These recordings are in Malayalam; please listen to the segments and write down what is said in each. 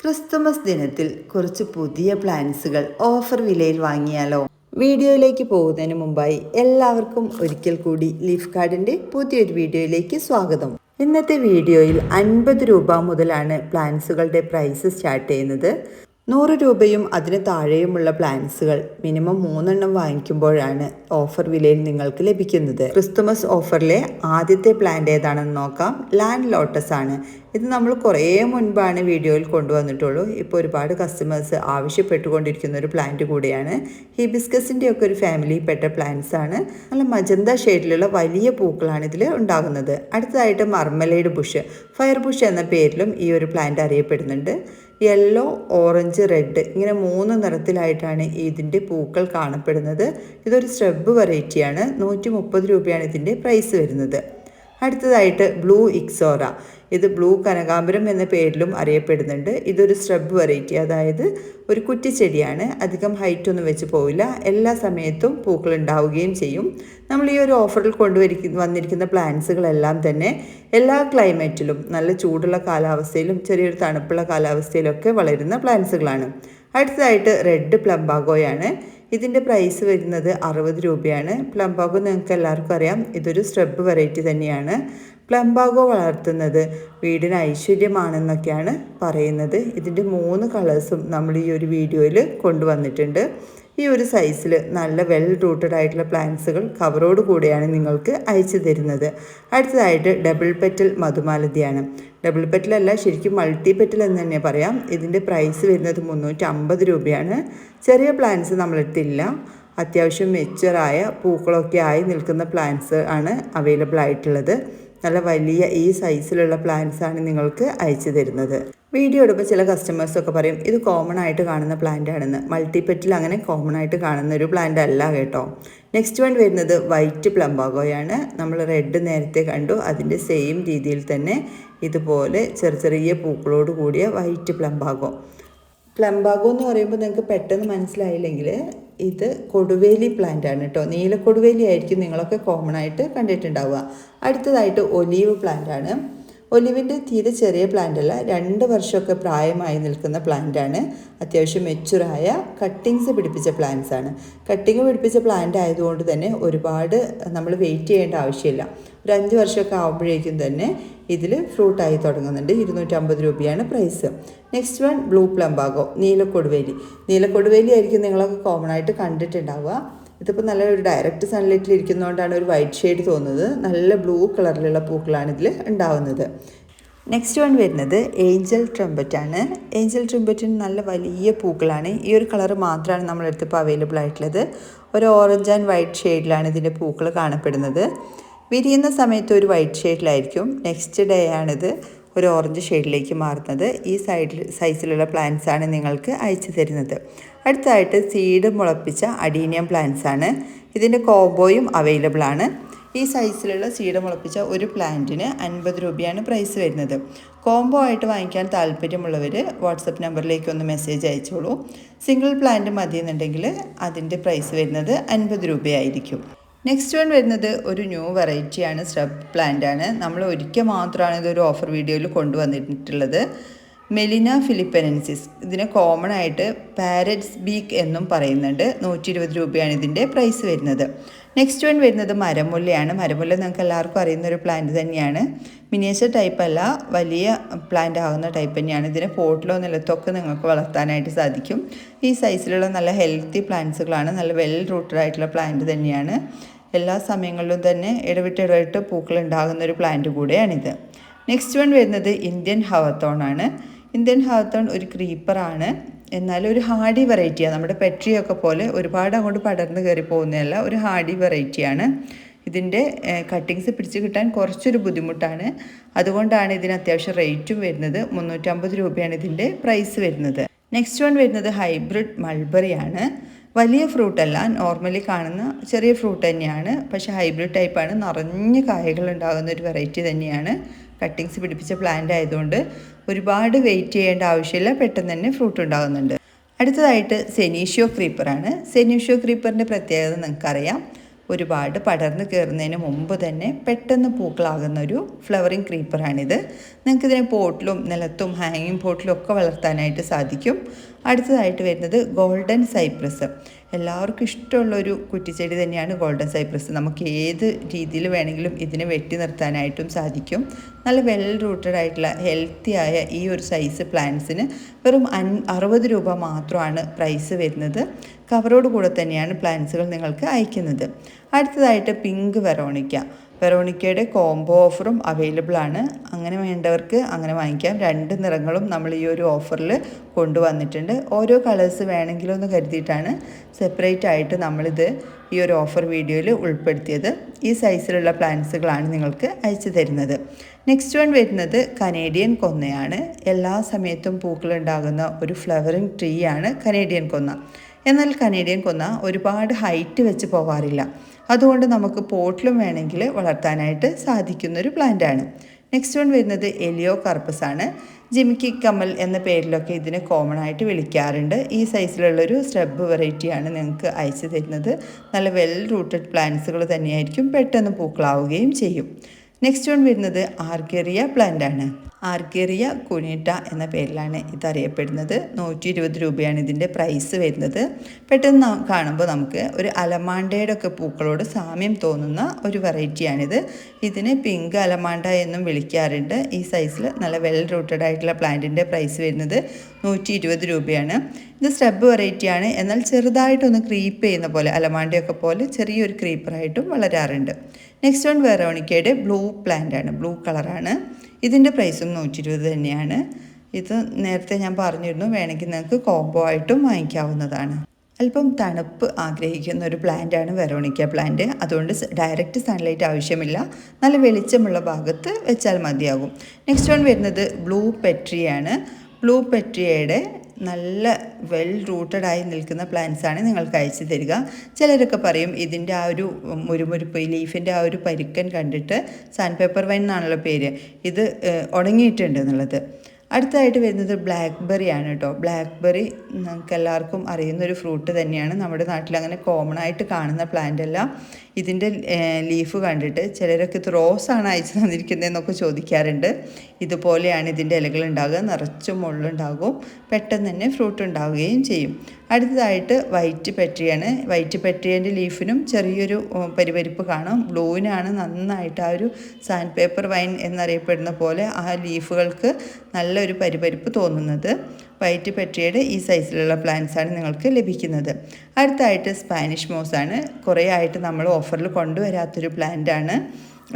ക്രിസ്തുമസ് ദിനത്തിൽ കുറച്ച് പുതിയ പ്ലാന്റ്സുകൾ ഓഫർ വിലയിൽ വാങ്ങിയാലോ? വീഡിയോയിലേക്ക് പോകുന്നതിന് മുമ്പായി എല്ലാവർക്കും ഒരിക്കൽ കൂടി ലീഫ് ഗാർഡൻ്റെ പുതിയൊരു വീഡിയോയിലേക്ക് സ്വാഗതം. ഇന്നത്തെ വീഡിയോയിൽ 50 രൂപ മുതലാണ് പ്ലാന്റ്സുകളുടെ പ്രൈസ് സ്റ്റാർട്ട് ചെയ്യുന്നത്. 100 രൂപയും അതിന് താഴെയുമുള്ള പ്ലാന്റ്സുകൾ മിനിമം 3 എണ്ണം വാങ്ങിക്കുമ്പോഴാണ് ഓഫർ വിലയിൽ നിങ്ങൾക്ക് ലഭിക്കുന്നത്. ക്രിസ്തുമസ് ഓഫറിലെ ആദ്യത്തെ പ്ലാന്റ് ഏതാണെന്ന് നോക്കാം. ലാൻഡ് ലോട്ടസ് ആണ്. ഇത് നമ്മൾ കുറേ മുൻപാണ് വീഡിയോയിൽ കൊണ്ടുവന്നിട്ടുള്ളൂ. ഇപ്പോൾ ഒരുപാട് കസ്റ്റമേഴ്സ് ആവശ്യപ്പെട്ടുകൊണ്ടിരിക്കുന്ന ഒരു പ്ലാന്റ് കൂടിയാണ്. ഹിബിസ്കസിൻ്റെ ഒക്കെ ഒരു ഫാമിലിയിൽപ്പെട്ട പ്ലാന്റ്സ് ആണ്. നല്ല മജന്ത ഷെയ്ഡിലുള്ള വലിയ പൂക്കളാണ് ഇതിൽ ഉണ്ടാകുന്നത്. അടുത്തതായിട്ട് മർമലേഡ് ബുഷ്, ഫയർ ബുഷ് എന്ന പേരിലും ഈ ഒരു പ്ലാന്റ് അറിയപ്പെടുന്നുണ്ട്. യെല്ലോ, ഓറഞ്ച്, റെഡ് ഇങ്ങനെ 3 നിറത്തിലായിട്ടാണ് ഇതിൻ്റെ പൂക്കൾ കാണപ്പെടുന്നത്. ഇതൊരു സ്ട്രബ് വെറൈറ്റിയാണ്. 130 രൂപയാണ് ഇതിൻ്റെ പ്രൈസ് വരുന്നത്. അടുത്തതായിട്ട് ബ്ലൂ ഇക്സോറ, ഇത് ബ്ലൂ കനകാംബരം എന്ന പേരിലും അറിയപ്പെടുന്നുണ്ട്. ഇതൊരു സ്ട്രബ് വെറൈറ്റി, അതായത് ഒരു കുറ്റിച്ചെടിയാണ്. അധികം ഹൈറ്റ് ഒന്നും വെച്ച് പോവില്ല. എല്ലാ സമയത്തും പൂക്കൾ ഉണ്ടാവുകയും ചെയ്യും. നമ്മൾ ഈ ഒരു ഓഫറിൽ വന്നിരിക്കുന്ന പ്ലാന്റ്സുകളെല്ലാം തന്നെ എല്ലാ ക്ലൈമറ്റിലും, നല്ല ചൂടുള്ള കാലാവസ്ഥയിലും ചെറിയൊരു തണുപ്പുള്ള കാലാവസ്ഥയിലൊക്കെ വളരുന്ന പ്ലാന്റ്സുകളാണ്. അടുത്തതായിട്ട് റെഡ് പ്ലംബാഗോയാണ്. ഇതിൻ്റെ പ്രൈസ് വരുന്നത് 60 രൂപയാണ്. പ്ലംബാഗോ നിങ്ങൾക്ക് എല്ലാവർക്കും അറിയാം, ഇതൊരു സ്ട്രബ് വെറൈറ്റി തന്നെയാണ്. പ്ലംബാഗോ വളർത്തുന്നത് വീടിന് ഐശ്വര്യമാണെന്നൊക്കെയാണ് പറയുന്നത്. ഇതിൻ്റെ 3 കളേഴ്സും നമ്മൾ ഈ ഒരു വീഡിയോയിൽ കൊണ്ടുവന്നിട്ടുണ്ട്. ഈ ഒരു സൈസിൽ നല്ല വെൽ റൂട്ടഡ് ആയിട്ടുള്ള പ്ലാന്റ്സുകൾ കവറോട് കൂടെയാണ് നിങ്ങൾക്ക് അയച്ചു തരുന്നത്. അടുത്തതായിട്ട് ഡബിൾ പെറ്റൽ മധുമാലതിയാണ്. ഡബിൾ പെറ്റൽ അല്ല, ശരിക്കും മൾട്ടി പെറ്റൽ എന്ന് തന്നെ പറയാം. ഇതിൻ്റെ പ്രൈസ് വരുന്നത് 350 രൂപയാണ്. ചെറിയ പ്ലാന്റ്സ് നമ്മളെടുത്തില്ല. അത്യാവശ്യം മെച്ചുവറായ പൂക്കളൊക്കെ ആയി നിൽക്കുന്ന പ്ലാന്റ്സ് ആണ് അവൈലബിൾ ആയിട്ടുള്ളത്. നല്ല വലിയ ഈ സൈസിലുള്ള പ്ലാന്റ്സ് ആണ് നിങ്ങൾക്ക് അയച്ചു തരുന്നത്. വീഡിയോ എടുപ്പോൾ ചില കസ്റ്റമേഴ്സൊക്കെ പറയും ഇത് കോമൺ ആയിട്ട് കാണുന്ന പ്ലാന്റ് ആണെന്ന്. മൾട്ടിപ്പെറ്റിൽ അങ്ങനെ കോമൺ ആയിട്ട് കാണുന്ന ഒരു പ്ലാന്റ് അല്ല കേട്ടോ. നെക്സ്റ്റ് വൺ വരുന്നത് വൈറ്റ് പ്ലംബാഗോയാണ്. നമ്മൾ റെഡ് നേരത്തെ കണ്ടു, അതിൻ്റെ സെയിം രീതിയിൽ തന്നെ ഇതുപോലെ ചെറിയ പൂക്കളോട് കൂടിയ വൈറ്റ് പ്ലംബാഗോ. പ്ലംബാഗോ എന്ന് പറയുമ്പോൾ നിങ്ങൾക്ക് പെട്ടെന്ന് മനസ്സിലായില്ലെങ്കിൽ ഇത് കൊടുവേലി പ്ലാന്റ് ആണ് കേട്ടോ. നീലക്കൊടുവേലി ആയിരിക്കും നിങ്ങളൊക്കെ കോമൺ ആയിട്ട് കണ്ടിട്ടുണ്ടാവുക. അടുത്തതായിട്ട് ഒലീവ് പ്ലാന്റ് ആണ്. ഒലിവിൻ്റെ തീരെ ചെറിയ പ്ലാന്റ് അല്ല, 2 വർഷമൊക്കെ പ്രായമായി നിൽക്കുന്ന പ്ലാന്റ് ആണ്. അത്യാവശ്യം മെച്ചുറായ കട്ടിങ്സ് പിടിപ്പിച്ച പ്ലാന്റ്സ് ആണ്. കട്ടിങ് പിടിപ്പിച്ച പ്ലാന്റ് ആയതുകൊണ്ട് തന്നെ ഒരുപാട് നമ്മൾ വെയിറ്റ് ചെയ്യേണ്ട ആവശ്യമില്ല. ഒരു 5 വർഷമൊക്കെ ആകുമ്പോഴേക്കും തന്നെ ഇതിൽ ഫ്രൂട്ടായി തുടങ്ങുന്നുണ്ട്. 250 രൂപയാണ് price. Next one blue plumbago, നീലക്കൊടുവേലി. നീലക്കൊടുവേലി ആയിരിക്കും നിങ്ങളൊക്കെ കോമൺ ആയിട്ട് കണ്ടിട്ടുണ്ടാവുക. ഇതിപ്പോൾ നല്ലൊരു ഡയറക്റ്റ് സൺലൈറ്റിൽ ഇരിക്കുന്നതുകൊണ്ടാണ് ഒരു വൈറ്റ് ഷെയ്ഡ് തോന്നുന്നത്. നല്ല ബ്ലൂ കളറിലുള്ള പൂക്കളാണ് ഇതിൽ ഉണ്ടാവുന്നത്. നെക്സ്റ്റ് വൺ വരുന്നത് ഏഞ്ചൽ ട്രംപറ്റ് ആണ്. ഏഞ്ചൽ ട്രംപറ്റിന് നല്ല വലിയ പൂക്കളാണ്. ഈ ഒരു കളർ മാത്രമാണ് നമ്മളെടുത്തിപ്പോൾ അവൈലബിൾ ആയിട്ടുള്ളത്. ഒരു ഓറഞ്ച് ആൻഡ് വൈറ്റ് ഷെയ്ഡിലാണ് ഇതിൻ്റെ പൂക്കൾ കാണപ്പെടുന്നത്. വിരിയുന്ന സമയത്ത് ഒരു വൈറ്റ് ഷെയ്ഡിലായിരിക്കും. നെക്സ്റ്റ് ഡേ ആണിത് ഒരു ഓറഞ്ച് ഷെയ്ഡിലേക്ക് മാറുന്നത്. ഈ സൈസിലുള്ള പ്ലാന്റ്സ് ആണ് നിങ്ങൾക്ക് അയച്ചു തരുന്നത്. അടുത്തതായിട്ട് സീഡ് മുളപ്പിച്ച അഡീനിയം പ്ലാന്റ്സ് ആണ്. ഇതിൻ്റെ കോംബോയും അവൈലബിൾ ആണ്. ഈ സൈസിലുള്ള സീഡ് മുളപ്പിച്ച ഒരു പ്ലാന്റിന് 50 രൂപയാണ് പ്രൈസ് വരുന്നത്. കോംബോ ആയിട്ട് വാങ്ങിക്കാൻ താല്പര്യമുള്ളവർ വാട്സപ്പ് നമ്പറിലേക്ക് ഒന്ന് മെസ്സേജ് അയച്ചോളൂ. സിംഗിൾ പ്ലാന്റ് മതിയെന്നുണ്ടെങ്കിൽ അതിൻ്റെ പ്രൈസ് വരുന്നത് 50 രൂപയായിരിക്കും. നെക്സ്റ്റ് വൺ വരുന്നത് ഒരു ന്യൂ വെറൈറ്റിയാണ്, സ്ട്രബ് പ്ലാന്റ് ആണ്. നമ്മൾ ഒരിക്കൽ മാത്രമാണ് ഇതൊരു ഓഫർ വീഡിയോയിൽ കൊണ്ടുവന്നിട്ടുള്ളത്. മെലിന ഫിലിപ്പനൻസിസ്, ഇതിനെ കോമൺ ആയിട്ട് പാരറ്റ്സ് ബീക്ക് എന്നും പറയുന്നുണ്ട്. 120 രൂപയാണ് ഇതിൻ്റെ പ്രൈസ് വരുന്നത്. നെക്സ്റ്റ് വൺ വരുന്നത് മരമുല്ലയാണ്. മരമുല്ല നിങ്ങൾക്ക് എല്ലാവർക്കും അറിയുന്ന ഒരു പ്ലാന്റ് തന്നെയാണ്. മിനിയേച്ചർ ടൈപ്പ് അല്ല, വലിയ പ്ലാന്റ് ആകുന്ന ടൈപ്പ് തന്നെയാണ്. ഇതിനെ പോട്ടിലോ നിലത്തൊക്കെ നിങ്ങൾക്ക് വളർത്താനായിട്ട് സാധിക്കും. ഈ സൈസിലുള്ള നല്ല ഹെൽത്തി പ്ലാന്റ്സുകളാണ്. നല്ല വെൽ റൂട്ടഡ് ആയിട്ടുള്ള പ്ലാന്റ് തന്നെയാണ്. എല്ലാ സമയങ്ങളിലും തന്നെ ഇടവിട്ട് പൂക്കൾ ഉണ്ടാകുന്ന ഒരു പ്ലാന്റ് കൂടെയാണിത്. നെക്സ്റ്റ് വൺ വരുന്നത് ഇന്ത്യൻ ഹവത്തോൺ ആണ്. ഇന്ത്യൻ ഹവത്തോൺ ഒരു ക്രീപ്പറാണ്, എന്നാൽ ഒരു ഹാർഡി വെറൈറ്റിയാണ്. നമ്മുടെ പെട്രിയൊക്കെ പോലെ ഒരുപാട് അങ്ങോട്ട് പടർന്ന് കയറി പോകുന്നതല്ല, ഒരു ഹാർഡി വെറൈറ്റിയാണ്. ഇതിൻ്റെ കട്ടിങ്സ് പിടിച്ച് കിട്ടാൻ കുറച്ചൊരു ബുദ്ധിമുട്ടാണ്. അതുകൊണ്ടാണ് ഇതിന് അത്യാവശ്യം റേറ്റും വരുന്നത്. 350 രൂപയാണ് ഇതിൻ്റെ പ്രൈസ് വരുന്നത്. നെക്സ്റ്റ് വൺ വരുന്നത് ഹൈബ്രിഡ് മൾബറിയാണ്. വലിയ ഫ്രൂട്ടല്ല, നോർമലി കാണുന്ന ചെറിയ ഫ്രൂട്ട് തന്നെയാണ്. പക്ഷേ ഹൈബ്രിഡ് ടൈപ്പാണ്. നിറഞ്ഞ കായകൾ ഉണ്ടാകുന്ന ഒരു വെറൈറ്റി തന്നെയാണ്. കട്ടിങ്സ് പിടിപ്പിച്ച പ്ലാന്റ് ആയതുകൊണ്ട് ഒരുപാട് വെയിറ്റ് ചെയ്യേണ്ട ആവശ്യമില്ല, പെട്ടെന്ന് തന്നെ ഫ്രൂട്ട് ഉണ്ടാകുന്നുണ്ട്. അടുത്തതായിട്ട് സെനീഷ്യോ ക്രീപ്പറാണ്. സെനീഷ്യോ ക്രീപ്പറിൻ്റെ പ്രത്യേകത നിങ്ങൾക്കറിയാം. ഒരുപാട് പടർന്ന് കയറുന്നതിന് മുമ്പ് തന്നെ പെട്ടെന്ന് പൂക്കളാകുന്ന ഒരു ഫ്ലവറിങ് ക്രീപ്പറാണിത്. നിങ്ങൾക്കിതിനെ പോട്ടിലും നിലത്തും ഹാങ്ങിങ് പോട്ടിലും ഒക്കെ വളർത്താനായിട്ട് സാധിക്കും. അടുത്തതായിട്ട് വരുന്നത് ഗോൾഡൻ സൈപ്രസ്. എല്ലാവർക്കും ഇഷ്ടമുള്ളൊരു കുറ്റിച്ചെടി തന്നെയാണ് ഗോൾഡൻ സൈപ്രസ്. നമുക്ക് ഏത് രീതിയിൽ വേണമെങ്കിലും ഇതിനെ വെട്ടി നിർത്താനായിട്ടും സാധിക്കും. നല്ല വെൽ റൂട്ടഡ് ആയിട്ടുള്ള ഹെൽത്തി ആയ ഈ ഒരു സൈസ് പ്ലാന്റ്സിന് വെറും 60 രൂപ മാത്രമാണ് പ്രൈസ് വരുന്നത്. കവറോട് കൂടെ തന്നെയാണ് പ്ലാന്റ്സുകൾ നിങ്ങൾക്ക് അയക്കുന്നത്. അടുത്തതായിട്ട് പിങ്ക് വെറോണിക്കയുടെ കോംബോ ഓഫറും അവൈലബിൾ ആണ്. അങ്ങനെ വേണ്ടവർക്ക് അങ്ങനെ വാങ്ങിക്കാം. 2 നിറങ്ങളും നമ്മൾ ഈ ഒരു ഓഫറിൽ കൊണ്ടുവന്നിട്ടുണ്ട്. ഓരോ കളേഴ്സ് വേണമെങ്കിലും എന്ന് കരുതിയിട്ടാണ് സെപ്പറേറ്റ് ആയിട്ട് നമ്മളിത് ഈ ഒരു ഓഫർ വീഡിയോയിൽ ഉൾപ്പെടുത്തിയത്. ഈ സൈസിലുള്ള പ്ലാന്റ്സുകളാണ് നിങ്ങൾക്ക് അയച്ചു തരുന്നത്. നെക്സ്റ്റ് വൺ വരുന്നത് കനേഡിയൻ കൊന്നയാണ്. എല്ലാ സമയത്തും പൂക്കളുണ്ടാകുന്ന ഒരു ഫ്ലവറിങ് ട്രീ ആണ് കനേഡിയൻ കൊന്ന. എന്നാൽ കനേഡിയൻ കൊന്ന ഒരുപാട് ഹൈറ്റ് വെച്ച് പോവാറില്ല. അതുകൊണ്ട് നമുക്ക് പോട്ടിലും വേണമെങ്കിൽ വളർത്താനായിട്ട് സാധിക്കുന്നൊരു പ്ലാന്റാണ്. നെക്സ്റ്റ് വൺ വരുന്നത് എലിയോ കർപ്പസ് ആണ്. ജിമിക്കി കമ്മൽ എന്ന പേരിലൊക്കെ ഇതിനെ കോമൺ ആയിട്ട് വിളിക്കാറുണ്ട്. ഈ സൈസിലുള്ളൊരു സ്റ്റബ് വെറൈറ്റിയാണ് നിങ്ങൾക്ക് അയച്ചു തരുന്നത്. നല്ല വെൽ റൂട്ടഡ് പ്ലാന്റ്സുകൾ തന്നെയായിരിക്കും, പെട്ടെന്ന് പൂക്കളാവുകയും ചെയ്യും. നെക്സ്റ്റ് വൺ വരുന്നത് ആർഗേറിയ പ്ലാന്റ് ആണ്. ആർഗേറിയ കുനേറ്റ എന്ന പേരിലാണ് ഇതറിയപ്പെടുന്നത്. 120 രൂപയാണ് ഇതിൻ്റെ പ്രൈസ് വരുന്നത്. പെട്ടെന്ന് കാണുമ്പോൾ നമുക്ക് ഒരു അലമാണ്ടയുടെ ഒക്കെ പൂക്കളോട് സാമ്യം തോന്നുന്ന ഒരു വെറൈറ്റിയാണിത്. ഇതിന് പിങ്ക് അലമാണ്ട എന്നും വിളിക്കാറുണ്ട്. ഈ സൈസിൽ നല്ല വെൽ റൂട്ടഡ് ആയിട്ടുള്ള പ്ലാന്റിൻ്റെ പ്രൈസ് വരുന്നത് 120 രൂപയാണ്. ഇത് സ്റ്റബ് വെറൈറ്റിയാണ്. എന്നാൽ ചെറുതായിട്ടൊന്ന് ക്രീപ്പ് ചെയ്യുന്ന പോലെ അലമാണ്ടയൊക്കെ പോലെ ചെറിയൊരു ക്രീപ്പറായിട്ടും വളരാറുണ്ട്. നെക്സ്റ്റ് വൺ വെറോണിക്കയുടെ ബ്ലൂ പ്ലാന്റ് ആണ്. ബ്ലൂ കളറാണ്. ഇതിൻ്റെ പ്രൈസും 120 തന്നെയാണ്. ഇത് നേരത്തെ ഞാൻ പറഞ്ഞിരുന്നു, വേണമെങ്കിൽ നിങ്ങൾക്ക് കോംബോ ആയിട്ടും വാങ്ങിക്കാവുന്നതാണ്. അല്പം തണുപ്പ് ആഗ്രഹിക്കുന്ന ഒരു പ്ലാന്റാണ് വെറോണിക്ക പ്ലാന്റ്. അതുകൊണ്ട് ഡയറക്റ്റ് സൺലൈറ്റ് ആവശ്യമില്ല, നല്ല വെളിച്ചമുള്ള ഭാഗത്ത് വെച്ചാൽ മതിയാകും. നെക്സ്റ്റ് വൺ വരുന്നത് ബ്ലൂ പെട്രിയാണ്. ബ്ലൂ പെട്രിയയുടെ നല്ല വെൽ റൂട്ടഡായി നിൽക്കുന്ന പ്ലാന്റ്സാണ് നിങ്ങൾക്ക് അയച്ചു തരിക. ചിലരൊക്കെ പറയും ഇതിൻ്റെ ആ ഒരു മുരുമുരുപ്പ് ലീഫിൻ്റെ ആ ഒരു പരുക്കൻ കണ്ടിട്ട് സാൻഡ് പേപ്പർ വൈൻ എന്നാണല്ലോ പേര്, ഇത് ഉണങ്ങിയിട്ടുണ്ട് എന്നുള്ളത്. അടുത്തതായിട്ട് വരുന്നത് ബ്ലാക്ക്ബെറി ആണ് കേട്ടോ. ബ്ലാക്ക്ബെറി നമുക്ക് എല്ലാവർക്കും അറിയുന്നൊരു ഫ്രൂട്ട് തന്നെയാണ്. നമ്മുടെ നാട്ടിൽ അങ്ങനെ കോമൺ ആയിട്ട് കാണുന്ന പ്ലാന്റ് അല്ല. ഇതിൻ്റെ ലീഫ് കണ്ടിട്ട് ചിലരൊക്കെ ഇത് റോസാണ് അയച്ചു തന്നിരിക്കുന്നതെന്നൊക്കെ ചോദിക്കാറുണ്ട്. ഇതുപോലെയാണ് ഇതിൻ്റെ ഇലകൾ ഉണ്ടാകുക, നിറച്ചും മുള്ളുണ്ടാകും, പെട്ടെന്ന് തന്നെ ഫ്രൂട്ട് ഉണ്ടാവുകയും ചെയ്യും. അടുത്തതായിട്ട് വൈറ്റ് പെട്രിയാണ്. വൈറ്റ് പെട്രിയൻ്റെ ലീഫിനും ചെറിയൊരു പരിപരിപ്പ് കാണും. ബ്ലൂവിനാണ് നന്നായിട്ട് ആ ഒരു സാൻഡ് പേപ്പർ വൈൻ എന്നറിയപ്പെടുന്ന പോലെ ആ ലീഫുകൾക്ക് നല്ലൊരു പരിപരിപ്പ് തോന്നുന്നത്. വൈറ്റ് പെട്രിയയുടെ ഈ സൈസിലുള്ള പ്ലാന്റ്സാണ് നിങ്ങൾക്ക് ലഭിക്കുന്നത്. അടുത്തായിട്ട് സ്പാനിഷ് മോസാണ്. കുറേ ആയിട്ട് നമ്മൾ ഓഫറിൽ കൊണ്ടുവരാത്തൊരു പ്ലാന്റാണ്.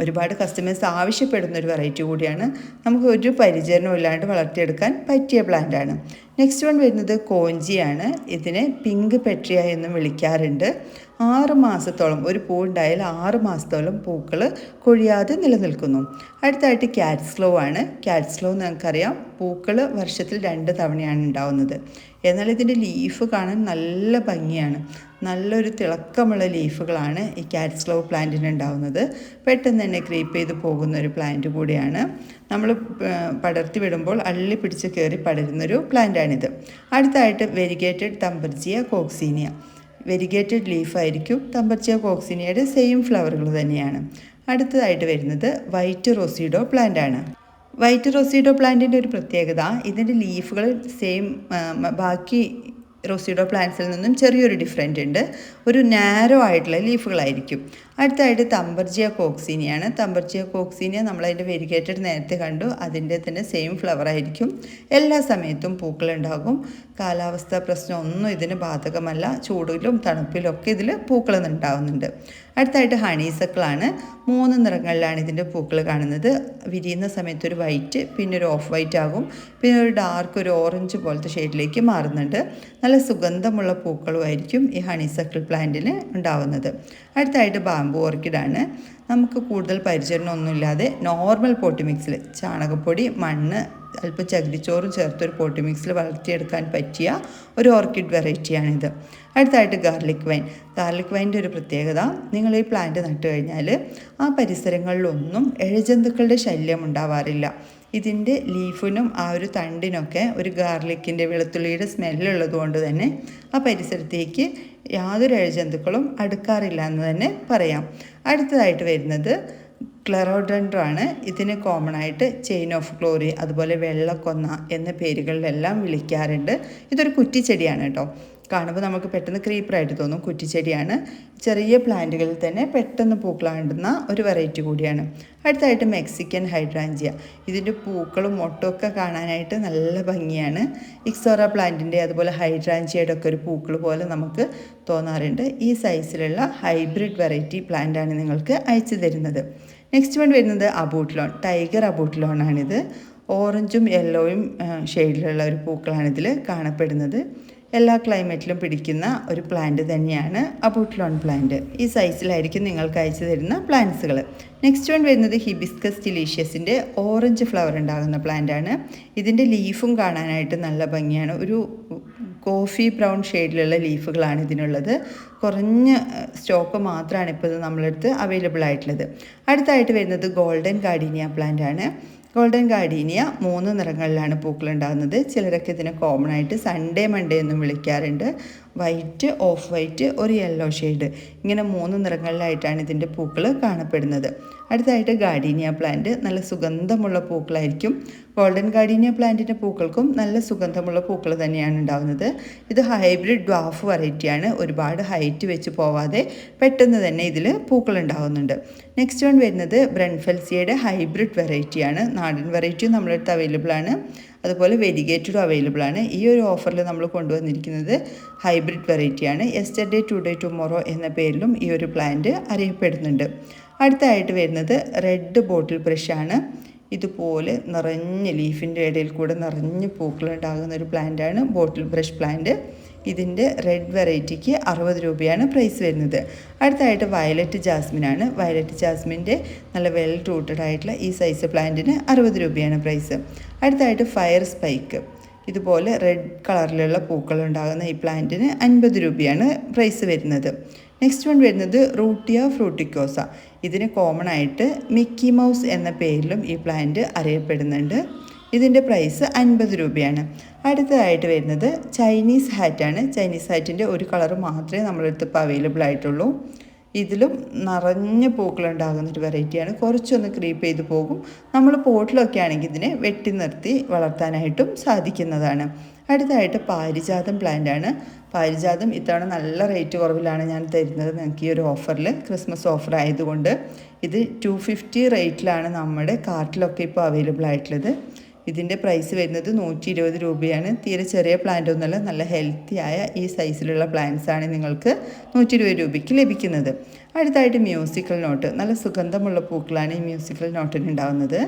ഒരുപാട് കസ്റ്റമേഴ്സ് ആവശ്യപ്പെടുന്ന ഒരു വെറൈറ്റി കൂടിയാണ്. നമുക്ക് ഒരു പരിചരണവും ഇല്ലാണ്ട് വളർത്തിയെടുക്കാൻ പറ്റിയ പ്ലാന്റാണ്. നെക്സ്റ്റ് വൺ വരുന്നത് കോഞ്ചിയാണ്. ഇതിനെ പിങ്ക് പെട്രിയ എന്നും വിളിക്കാറുണ്ട്. 6 മാസത്തോളം ഒരു പൂ ഉണ്ടായാൽ 6 മാസത്തോളം പൂക്കൾ കൊഴിയാതെ നിലനിൽക്കുന്നു. അടുത്തായിട്ട് ക്യാറ്റ്സ്ലോ ആണ്. ക്യാറ്റ്സ്ലോ നമുക്കറിയാം പൂക്കൾ വർഷത്തിൽ 2 തവണയാണ് ഉണ്ടാവുന്നത്. എന്നാൽ ഇതിൻ്റെ ലീഫ് കാണാൻ നല്ല ഭംഗിയാണ്. നല്ലൊരു തിളക്കമുള്ള ലീഫുകളാണ് ഈ ക്യാറ്റ്സ്ലോ പ്ലാന്റിന് ഉണ്ടാവുന്നത്. പെട്ടെന്ന് തന്നെ ക്രീപ്പ് ചെയ്ത് പോകുന്ന ഒരു പ്ലാന്റ് കൂടിയാണ്. നമ്മൾ പടർത്തി വിടുമ്പോൾ അള്ളി പിടിച്ച് കയറി പടരുന്നൊരു പ്ലാന്റാണിത്. അടുത്തായിട്ട് വെരിഗേറ്റഡ് തമ്പർജിയ കോക്സീനിയ. വെരിഗേറ്റഡ് ലീഫായിരിക്കും. തമ്പർജിയ കോക്സീനിയയുടെ സെയിം ഫ്ലവറുകൾ തന്നെയാണ്. അടുത്തതായിട്ട് വരുന്നത് വൈറ്റ് റോസിഡോ പ്ലാന്റ് ആണ്. വൈറ്റ് റോസിഡോ പ്ലാന്റിൻ്റെ ഒരു പ്രത്യേകത, ഇതിൻ്റെ ലീഫുകൾ സെയിം ബാക്കി റോസിഡോ പ്ലാന്റ്സിൽ നിന്നും ചെറിയൊരു ഡിഫറൻറ്റ് ഉണ്ട്. ഒരു നാരോ ആയിട്ടുള്ള ലീഫുകളായിരിക്കും. അടുത്തായിട്ട് തമ്പർജിയ കോക്സീനിയാണ്. തമ്പർജിയ കോക്സീനിയ നമ്മളതിൻ്റെ വെരിഗേറ്റഡ് നേരത്തെ കണ്ടു. അതിൻ്റെ തന്നെ സെയിം ഫ്ലവർ ആയിരിക്കും. എല്ലാ സമയത്തും പൂക്കളുണ്ടാകും. കാലാവസ്ഥ പ്രശ്നമൊന്നും ഇതിന് ബാധകമല്ല. ചൂടിലും തണുപ്പിലും ഒക്കെ ഇതിൽ പൂക്കൾ ഉണ്ടാകുന്നുണ്ട്. അടുത്തായിട്ട് ഹണീസക്കിളാണ്. 3 നിറങ്ങളിലാണ് ഇതിൻ്റെ പൂക്കൾ കാണുന്നത്. വിരിയുന്ന സമയത്ത് ഒരു വൈറ്റ്, പിന്നെ ഒരു ഓഫ് വൈറ്റ് ആകും, പിന്നെ ഒരു ഡാർക്ക് ഒരു ഓറഞ്ച് പോലത്തെ ഷെയ്ഡിലേക്ക് മാറുന്നുണ്ട്. നല്ല സുഗന്ധമുള്ള പൂക്കളുമായിരിക്കും ഈ ഹണിസക്കിൾ പ്ലാന്റിന് ഉണ്ടാവുന്നത്. അടുത്തായിട്ട് ബാംബു ഓർക്കിഡാണ്. നമുക്ക് കൂടുതൽ പരിചരണമൊന്നുമില്ലാതെ നോർമൽ പോട്ടി മിക്സിൽ ചാണകപ്പൊടി, മണ്ണ്, അല്പം ചകിരിച്ചോറും ചേർത്തൊരു പോട്ടി മിക്സിൽ വളർത്തിയെടുക്കാൻ പറ്റിയ ഒരു ഓർക്കിഡ് വെറൈറ്റിയാണിത്. അടുത്തായിട്ട് ഗാർലിക് വൈൻ. ഗാർലിക് വൈൻ്റെ ഒരു പ്രത്യേകത, നിങ്ങൾ ഈ പ്ലാന്റ് നട്ടു കഴിഞ്ഞാൽ ആ പരിസരങ്ങളിലൊന്നും ഇഴജന്തുക്കളുടെ ശല്യം ഉണ്ടാവാറില്ല. ഇതിൻ്റെ ലീഫിനും ആ ഒരു തണ്ടിനൊക്കെ ഒരു ഗാർലിക്കിൻ്റെ വെളുത്തുള്ളിയുടെ സ്മെല്ലുള്ളത് കൊണ്ട് തന്നെ ആ പരിസരത്തേക്ക് യാതൊരു ഇഴജന്തുക്കളും അടുക്കാറില്ല എന്ന് തന്നെ പറയാം. അടുത്തതായിട്ട് വരുന്നത് ക്ലെറോഡൻഡ്രാണ്. ഇതിന് കോമൺ ആയിട്ട് ചെയിൻ ഓഫ് ഗ്ലോറി, അതുപോലെ വെള്ളക്കൊന്ന എന്ന പേരുകളിലെല്ലാം വിളിക്കാറുണ്ട്. ഇതൊരു കുറ്റിച്ചെടിയാണ് കേട്ടോ. കാണുമ്പോൾ നമുക്ക് പെട്ടെന്ന് ക്രീപ്പറായിട്ട് തോന്നും. കുറ്റിച്ചെടിയാണ്. ചെറിയ പ്ലാന്റുകളിൽ തന്നെ പെട്ടെന്ന് പൂക്കളാണ്ടുന്ന ഒരു വെറൈറ്റി കൂടിയാണ്. അടുത്തായിട്ട് മെക്സിക്കൻ ഹൈഡ്രാഞ്ചിയ. ഇതിൻ്റെ പൂക്കളും മൊട്ടൊക്കെ കാണാനായിട്ട് നല്ല ഭംഗിയാണ്. ഇക്സോറ പ്ലാന്റിൻ്റെ അതുപോലെ ഹൈഡ്രാഞ്ചിയയുടെ ഒക്കെ ഒരു പൂക്കൾ പോലെ നമുക്ക് തോന്നാറുണ്ട്. ഈ സൈസിലുള്ള ഹൈബ്രിഡ് വെറൈറ്റി പ്ലാന്റാണ് നിങ്ങൾക്ക് അയച്ചു തരുന്നത്. നെക്സ്റ്റ് വൺ വരുന്നത് അബൂട്ട്ലോൺ. ടൈഗർ അബൂട്ട്ലോണാണിത്. ഓറഞ്ചും യെല്ലോയും ഷെയ്ഡിലുള്ള ഒരു പൂക്കളാണിതിൽ കാണപ്പെടുന്നത്. എല്ലാ ക്ലൈമറ്റിലും പിടിക്കുന്ന ഒരു പ്ലാന്റ് തന്നെയാണ് അബൂട്ട്ലോൺ പ്ലാന്റ്. ഈ സൈസിലായിരിക്കും നിങ്ങൾക്ക് അയച്ചു തരുന്ന പ്ലാന്റ്സുകൾ. നെക്സ്റ്റ് വൺ വരുന്നത് ഹിബിസ്കസ് ഡിലീഷ്യസിൻ്റെ ഓറഞ്ച് ഫ്ലവർ ഉണ്ടാകുന്ന പ്ലാന്റാണ്. ഇതിൻ്റെ ലീഫും കാണാനായിട്ട് നല്ല ഭംഗിയാണ്. ഒരു കോഫി ബ്രൗൺ ഷെയ്ഡിലുള്ള ലീഫുകളാണ് ഇതിനുള്ളത്. കുറഞ്ഞ സ്റ്റോക്ക് മാത്രമാണ് ഇപ്പോൾ ഇത് നമ്മളടുത്ത് അവൈലബിൾ ആയിട്ടുള്ളത്. അടുത്തായിട്ട് വരുന്നത് ഗോൾഡൻ ഗാർഡീനിയ പ്ലാന്റ് ആണ്. Golden gardenia 3 നിറങ്ങളിലാണ് പൂക്കളുണ്ടാകുന്നത്. ചിലരൊക്കെ ഇതിനെ കോമൺ ആയിട്ട് സൺഡേ മൺഡേ എന്നും വിളിക്കാറുണ്ട്. വൈറ്റ്, ഓഫ് വൈറ്റ്, ഒരു യെല്ലോ ഷെയ്ഡ്, ഇങ്ങനെ 3 നിറങ്ങളിലായിട്ടാണ് ഇതിൻ്റെ പൂക്കൾ കാണപ്പെടുന്നത്. അടുത്തായിട്ട് ഗാർഡീനിയ പ്ലാന്റ്. നല്ല സുഗന്ധമുള്ള പൂക്കളായിരിക്കും. ഗോൾഡൻ ഗാർഡീനിയ പ്ലാന്റിൻ്റെ പൂക്കൾക്കും നല്ല സുഗന്ധമുള്ള പൂക്കൾ തന്നെയാണ് ഉണ്ടാകുന്നത്. ഇത് ഹൈബ്രിഡ് ഡ്വാഫ് വെറൈറ്റിയാണ്. ഒരുപാട് ഹൈറ്റ് വെച്ച് പോവാതെ പെട്ടെന്ന് തന്നെ ഇതിൽ പൂക്കൾ ഉണ്ടാകുന്നുണ്ട്. നെക്സ്റ്റ് വൺ വരുന്നത് ബ്രൺഫെൽസിയയുടെ ഹൈബ്രിഡ് വെറൈറ്റിയാണ്. നാടൻ വെറൈറ്റിയും നമ്മളടുത്ത് അവൈലബിൾ ആണ്, അതുപോലെ വെരിഗേറ്റഡും അവൈലബിൾ ആണ്. ഈ ഒരു ഓഫറിൽ നമ്മൾ കൊണ്ടുവന്നിരിക്കുന്നത് ഹൈബ്രിഡ് വെറൈറ്റിയാണ്. യെസ്റ്റർഡേ ടുഡേ ടുമോറോ എന്ന പേരിലും ഈ ഒരു പ്ലാന്റ് അറിയപ്പെടുന്നുണ്ട്. അടുത്തായിട്ട് വരുന്നത് റെഡ് ബോട്ടിൽ ബ്രഷാണ്. ഇതുപോലെ നിറഞ്ഞ് ലീഫിൻ്റെ ഇടയിൽ കൂടെ നിറഞ്ഞ് പൂക്കളുണ്ടാകുന്ന ഒരു പ്ലാന്റാണ് ബോട്ടിൽ ബ്രഷ് പ്ലാന്റ്. ഇതിൻ്റെ റെഡ് വെറൈറ്റിക്ക് 60 രൂപയാണ് പ്രൈസ് വരുന്നത്. അടുത്തായിട്ട് വയലറ്റ് ജാസ്മിനാണ്. വയലറ്റ് ജാസ്മിൻ്റെ നല്ല വെൽ റൂട്ടഡ് ആയിട്ടുള്ള ഈ സൈസ് പ്ലാന്റിന് 60 രൂപയാണ് പ്രൈസ്. അടുത്തായിട്ട് ഫയർ സ്പൈക്ക്. ഇതുപോലെ റെഡ് കളറിലുള്ള പൂക്കൾ ഉണ്ടാകുന്ന ഈ പ്ലാന്റിന് 50 രൂപയാണ് പ്രൈസ് വരുന്നത്. നെക്സ്റ്റ് വൺ വരുന്നത് റൂട്ടിയ ഫ്രൂട്ടിക്കോസ. ഇതിന് കോമൺ ആയിട്ട് മിക്കി മൗസ് എന്ന പേരിലും ഈ പ്ലാന്റ് അറിയപ്പെടുന്നുണ്ട്. ഇതിൻ്റെ പ്രൈസ് 50 രൂപയാണ്. അടുത്തതായിട്ട് വരുന്നത് ചൈനീസ് ഹാറ്റാണ്. ചൈനീസ് ഹാറ്റിൻ്റെ ഒരു കളർ മാത്രമേ നമ്മളടുത്ത് ഇപ്പോൾ അവൈലബിൾ ആയിട്ടുള്ളൂ. ഇതിലും നിറഞ്ഞ പൂക്കളുണ്ടാകുന്നൊരു വെറൈറ്റിയാണ്. കുറച്ചൊന്ന് ക്രീപ്പ് ചെയ്ത് പോകും. നമ്മൾ പോട്ടിലൊക്കെ ആണെങ്കിൽ ഇതിനെ വെട്ടി നിർത്തി വളർത്താനായിട്ടും സാധിക്കുന്നതാണ്. അടുത്തായിട്ട് പാരിജാതം പ്ലാന്റ് ആണ്. പാരിജാതം ഇത്തവണ നല്ല റേറ്റ് കുറവിലാണ് ഞാൻ തരുന്നത് നിങ്ങൾക്ക് ഈ ഒരു ഓഫറിൽ, ക്രിസ്മസ് ഓഫർ ആയതുകൊണ്ട്. ഇത് 250 റേറ്റിലാണ് നമ്മുടെ കാർട്ടിലൊക്കെ ഇപ്പോൾ അവൈലബിൾ ആയിട്ടുള്ളത്. ഇതിൻ്റെ പ്രൈസ് വരുന്നത് 120 രൂപയാണ്. തീരെ ചെറിയ പ്ലാന്റ് ഒന്നുമല്ല, നല്ല ഹെൽത്തി ആയ ഈ സൈസിലുള്ള പ്ലാന്റ്സ് ആണ് നിങ്ങൾക്ക് 120 രൂപയ്ക്ക് ലഭിക്കുന്നത്. അടുത്തായിട്ട് മ്യൂസിക്കൽ നോട്ട്. നല്ല സുഗന്ധമുള്ള പൂക്കളാണ് ഈ മ്യൂസിക്കൽ നോട്ടിന് ഉണ്ടാകുന്നത്.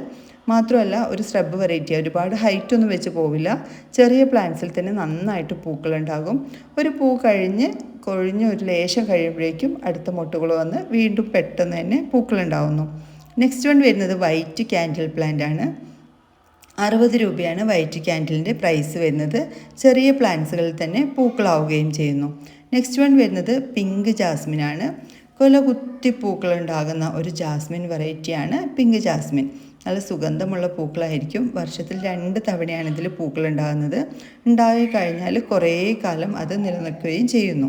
മാത്രമല്ല ഒരു സ്രബ് വെറൈറ്റി, ഒരുപാട് ഹൈറ്റ് ഒന്നും വെച്ച് പോവില്ല. ചെറിയ പ്ലാന്റ്സിൽ തന്നെ നന്നായിട്ട് പൂക്കളുണ്ടാകും. ഒരു പൂ കൊഴിഞ്ഞ് ഒരു ലേശം കഴിയുമ്പോഴേക്കും അടുത്ത മൊട്ടുകൾ വന്ന് വീണ്ടും പെട്ടെന്ന് തന്നെ പൂക്കളുണ്ടാകുന്നു. നെക്സ്റ്റ് വൺ വരുന്നത് വൈറ്റ് ക്യാൻഡിൽ പ്ലാന്റ് ആണ്. 60 രൂപയാണ് വൈറ്റ് ക്യാൻഡിലിൻ്റെ പ്രൈസ് വരുന്നത്. ചെറിയ പ്ലാന്റ്സുകളിൽ തന്നെ പൂക്കളാവുകയും ചെയ്യുന്നു. നെക്സ്റ്റ് വൺ വരുന്നത് പിങ്ക് ജാസ്മിനാണ്. കുത്തി പൂക്കളുണ്ടാകുന്ന ഒരു ജാസ്മിൻ വെറൈറ്റിയാണ് പിങ്ക് ജാസ്മിൻ. നല്ല സുഗന്ധമുള്ള പൂക്കളായിരിക്കും. വർഷത്തിൽ 2 തവണയാണ് ഇതിൽ പൂക്കളുണ്ടാകുന്നത്. ഉണ്ടായി കഴിഞ്ഞാൽ കുറേ കാലം അത് നിലനിൽക്കുകയും ചെയ്യുന്നു.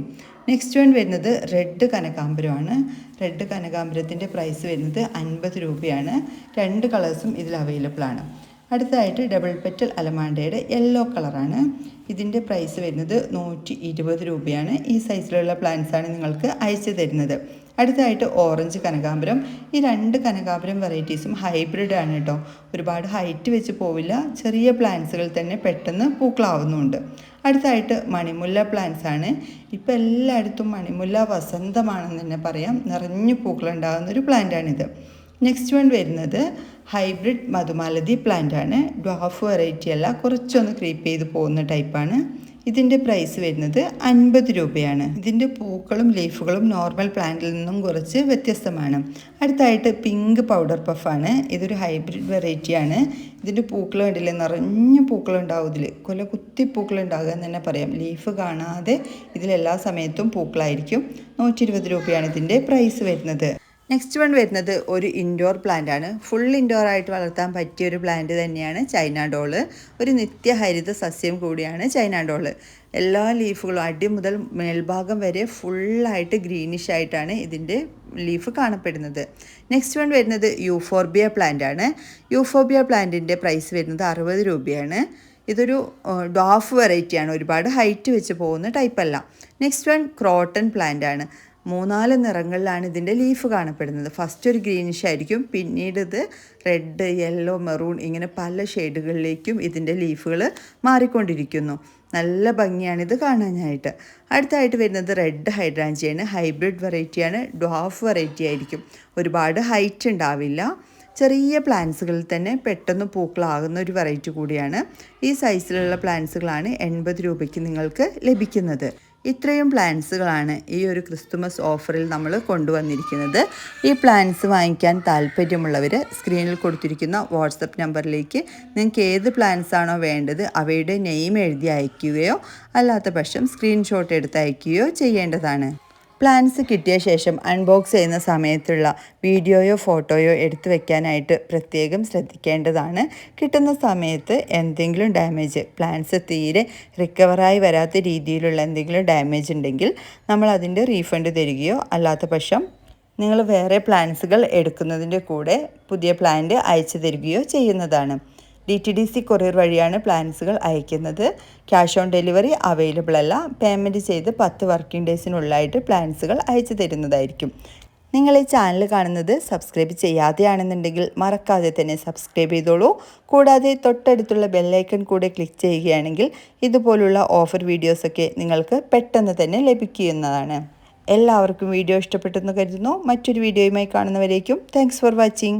നെക്സ്റ്റ് വൺ വരുന്നത് റെഡ് കനകാംബരമാണ്. റെഡ് കനകാംബരത്തിൻ്റെ പ്രൈസ് വരുന്നത് 50 രൂപയാണ്. 2 കളേഴ്സും ഇതിൽ അവൈലബിൾ ആണ്. അടുത്തതായിട്ട് ഡബിൾ പെറ്റൽ അലമാണ്ടയുടെ യെല്ലോ കളറാണ്. ഇതിൻ്റെ പ്രൈസ് വരുന്നത് 120 രൂപയാണ്. ഈ സൈസിലുള്ള പ്ലാന്റ്സാണ് നിങ്ങൾക്ക് അയച്ചു തരുന്നത്. അടുത്തതായിട്ട് ഓറഞ്ച് കനകാംബരം. ഈ 2 കനകാംബരം വെറൈറ്റീസും ഹൈബ്രിഡ് ആണ് കേട്ടോ. ഒരുപാട് ഹൈറ്റ് വെച്ച് പോവില്ല. ചെറിയ പ്ലാന്റ്സുകൾ തന്നെ പെട്ടെന്ന് പൂക്കളാവുന്നുണ്ട്. അടുത്തായിട്ട് മണിമുല്ല പ്ലാന്റ്സ് ആണ്. ഇപ്പോൾ എല്ലായിടത്തും മണിമുല്ല വസന്തമാണെന്ന് തന്നെ പറയാം. നിറഞ്ഞു പൂക്കളുണ്ടാകുന്നൊരു പ്ലാന്റാണിത്. നെക്സ്റ്റ് വൺ വരുന്നത് ഹൈബ്രിഡ് മധുമാലതി പ്ലാന്റ് ആണ്. ഡ്വാഫ് വെറൈറ്റി അല്ല, കുറച്ചൊന്ന് ക്രീപ്പ് ചെയ്ത് പോകുന്ന ടൈപ്പാണ്. ഇതിൻ്റെ പ്രൈസ് വരുന്നത് 50 രൂപയാണ്. ഇതിൻ്റെ പൂക്കളും ലീഫുകളും നോർമൽ പ്ലാന്റിൽ നിന്നും കുറച്ച് വ്യത്യസ്തമാണ്. അടുത്തായിട്ട് പിങ്ക് പൗഡർ പഫാണ്. ഇതൊരു ഹൈബ്രിഡ് വെറൈറ്റിയാണ്. ഇതിൻ്റെ പൂക്കൾ കണ്ടില്ലേ, നിറഞ്ഞ പൂക്കളുണ്ടാവും. ഇതിൽ കുത്തി പൂക്കളുണ്ടാകുക എന്ന് തന്നെ പറയാം. ലീഫ് കാണാതെ ഇതിലെല്ലാ സമയത്തും പൂക്കളായിരിക്കും. 120 രൂപയാണ് ഇതിൻ്റെ പ്രൈസ് വരുന്നത്. നെക്സ്റ്റ് വൺ വരുന്നത് ഒരു ഇൻഡോർ പ്ലാന്റ് ആണ്. ഫുൾ ഇൻഡോർ ആയിട്ട് വളർത്താൻ പറ്റിയ ഒരു പ്ലാന്റ് തന്നെയാണ് ചൈന ഡോള്. ഒരു നിത്യഹരിത സസ്യം കൂടിയാണ് ചൈന ഡോള്. എല്ലാ ലീഫുകളും അടി മുതൽ മേൽഭാഗം വരെ ഫുള്ളായിട്ട് ഗ്രീനിഷ് ആയിട്ടാണ് ഇതിൻ്റെ ലീഫ് കാണപ്പെടുന്നത്. നെക്സ്റ്റ് വൺ വരുന്നത് യൂഫോർബിയ പ്ലാന്റ് ആണ്. യൂഫോർബിയ പ്ലാന്റിൻ്റെ പ്രൈസ് വരുന്നത് 60 രൂപയാണ്. ഇതൊരു ഡോഫ് വെറൈറ്റിയാണ്, ഒരുപാട് ഹൈറ്റ് വെച്ച് പോകുന്ന ടൈപ്പല്ല. നെക്സ്റ്റ് വൺ ക്രോട്ടൺ പ്ലാന്റ് ആണ്. 3-4 നിറങ്ങളിലാണ് ഇതിൻ്റെ ലീഫ് കാണപ്പെടുന്നത്. ഫസ്റ്റ് ഒരു ഗ്രീനിഷ് ആയിരിക്കും, പിന്നീട് ഇത് റെഡ്, യെല്ലോ, മെറൂൺ ഇങ്ങനെ പല ഷെയ്ഡുകളിലേക്കും ഇതിൻ്റെ ലീഫുകൾ മാറിക്കൊണ്ടിരിക്കുന്നു. നല്ല ഭംഗിയാണിത് കാണാനായിട്ട്. അടുത്തായിട്ട് വരുന്നത് റെഡ് ഹൈഡ്രാഞ്ചിയാണ്. ഹൈബ്രിഡ് വെറൈറ്റിയാണ്, ഡ്വാഫ് വെറൈറ്റി ആയിരിക്കും. ഒരുപാട് ഹൈറ്റ് ഉണ്ടാവില്ല. ചെറിയ പ്ലാന്റ്സുകളിൽ തന്നെ പെട്ടെന്ന് പൂക്കളാകുന്ന ഒരു വെറൈറ്റി കൂടിയാണ്. ഈ സൈസിലുള്ള പ്ലാന്റ്സുകളാണ് 80 രൂപയ്ക്ക് നിങ്ങൾക്ക് ലഭിക്കുന്നത്. ഇത്രയും പ്ലാന്റ്സുകളാണ് ഈ ഒരു ക്രിസ്തുമസ് ഓഫറിൽ നമ്മൾ കൊണ്ടുവന്നിരിക്കുന്നത്. ഈ പ്ലാന്റ്സ് വാങ്ങിക്കാൻ താല്പര്യമുള്ളവർ സ്ക്രീനിൽ കൊടുത്തിരിക്കുന്ന വാട്സപ്പ് നമ്പറിലേക്ക് നിങ്ങൾക്ക് ഏത് പ്ലാന്റ്സ് ആണോ വേണ്ടത് അവയുടെ നെയിം എഴുതി അയക്കുകയോ അല്ലാത്ത പക്ഷം സ്ക്രീൻഷോട്ട് എടുത്ത് അയക്കുകയോ ചെയ്യേണ്ടതാണ്. പ്ലാന്റ്സ് കിട്ടിയ ശേഷം അൺബോക്സ് ചെയ്യുന്ന സമയത്തുള്ള വീഡിയോയോ ഫോട്ടോയോ എടുത്തു വെക്കാനായിട്ട് പ്രത്യേകം ശ്രദ്ധിക്കേണ്ടതാണ്. കിട്ടുന്ന സമയത്ത് എന്തെങ്കിലും ഡാമേജ്, പ്ലാന്റ്സ് തീരെ റിക്കവറായി വരാത്ത രീതിയിലുള്ള എന്തെങ്കിലും ഡാമേജ് ഉണ്ടെങ്കിൽ നമ്മൾ അതിൻ്റെ റീഫണ്ട് തരികയോ അല്ലാത്ത പക്ഷം നിങ്ങൾ വേറെ പ്ലാന്റ്സുകൾ എടുക്കുന്നതിൻ്റെ കൂടെ പുതിയ പ്ലാന്റ് അയച്ചു തരികയോ ചെയ്യുന്നതാണ്. DTDC കൊറിയർ വഴിയാണ് പ്ലാന്റ്സുകൾ അയക്കുന്നത്. ക്യാഷ് ഓൺ ഡെലിവറി അവൈലബിൾ അല്ല. പേയ്മെൻറ്റ് ചെയ്ത് 10 വർക്കിംഗ് ഡേയ്സിനുള്ളിലായിട്ട് പ്ലാന്റ്സുകൾ അയച്ചു തരുന്നതായിരിക്കും. നിങ്ങൾ ഈ ചാനൽ കാണുന്നത് സബ്സ്ക്രൈബ് ചെയ്യാതെയാണെന്നുണ്ടെങ്കിൽ മറക്കാതെ തന്നെ സബ്സ്ക്രൈബ് ചെയ്തോളൂ. കൂടാതെ തൊട്ടടുത്തുള്ള ബെല്ലൈക്കൺ കൂടെ ക്ലിക്ക് ചെയ്യുകയാണെങ്കിൽ ഇതുപോലുള്ള ഓഫർ വീഡിയോസൊക്കെ നിങ്ങൾക്ക് പെട്ടെന്ന് തന്നെ ലഭിക്കുന്നതാണ്. എല്ലാവർക്കും വീഡിയോ ഇഷ്ടപ്പെട്ടെന്ന് കരുതുന്നു. മറ്റൊരു വീഡിയോയുമായി കാണുന്നവരേക്കും താങ്ക്സ് ഫോർ വാച്ചിങ്.